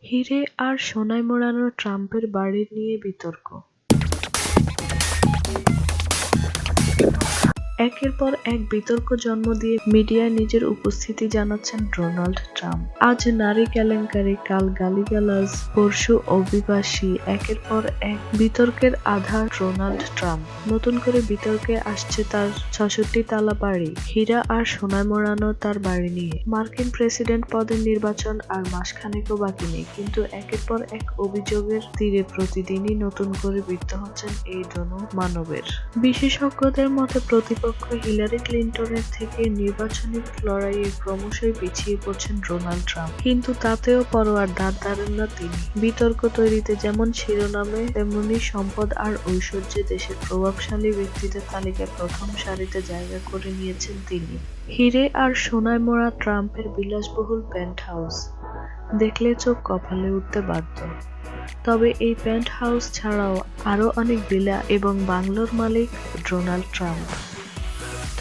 হিরে আর সোনায় মোড়ানো ট্রাম্পের বাড়ি নিয়ে বিতর্ক। একের পর এক বিতর্ক জন্ম দিয়ে মিডিয়ায় নিজের উপস্থিতি জানাচ্ছেন ডোনাল্ড ট্রাম্প। আজ নারী কেলেঙ্কারি, কাল গালিগালাজ, পরশু অভিবাসী, একের পর এক বিতর্কের আধার ডোনাল্ড ট্রাম্প। নতুন করে বিতর্কে আসছে তার ৬৬ তালা বাড়ি, হীরা আর সোনায় মোড়ানো তার বাড়ি নিয়ে। মার্কিন প্রেসিডেন্ট পদের নির্বাচন আর মাসখানেকও বাকি নেই, কিন্তু একের পর এক অভিযোগের তীরে প্রতিদিনই নতুন করে বিদ্ধ হচ্ছেন এই দোনো মানবের। বিশেষজ্ঞদের মতে প্রতিপক্ষ হিলারি ক্লিনটনের থেকে নির্বাচনী লড়াইয়ে ক্রমশই পিছিয়ে পড়ছেন ডোনাল্ড ট্রাম্প, কিন্তু তাতেও পরোয়ার ধারেন না তিনি। বিতর্ক তৈরিতে যেমন শিরোনামে, তেমনি সম্পদ আর ঐশ্বর্যে দেশের প্রভাবশালী ব্যক্তিদের তালিকায় প্রথম সারিতে জায়গা করে নিয়েছেন তিনি। হিরে আর সোনায় মোড়া ট্রাম্পের বিলাসবহুল পেন্ট হাউস দেখলে চোখ কপালে উঠতে বাধ্য। তবে এই পেন্ট হাউস ছাড়াও আরও অনেক ভিলা এবং বাংলোর মালিক ডোনাল্ড ট্রাম্প।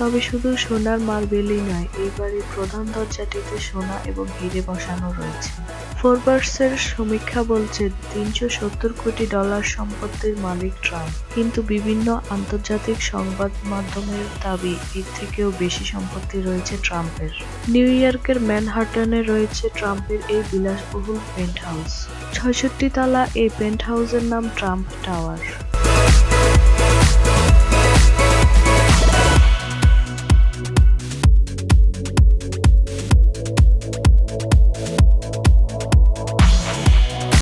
তবে শুধু সোনার মার্বেলই নয়, এই বাড়ির প্রধান দরজাটিতে সোনা এবং হিরে বসানো রয়েছে। ফোর্বসের সমীক্ষা বলছে $৩৭০ কোটি সম্পত্তির মালিক ট্রাম্প, কিন্তু বিভিন্ন আন্তর্জাতিক সংবাদ মাধ্যমের দাবি এর থেকেও বেশি সম্পত্তি রয়েছে ট্রাম্পের। নিউ ইয়র্কের ম্যানহাটনে রয়েছে ট্রাম্পের এই বিলাসবহুল পেন্ট হাউস। ৬৬ তালা এই পেন্ট হাউসের নাম ট্রাম্প টাওয়ার।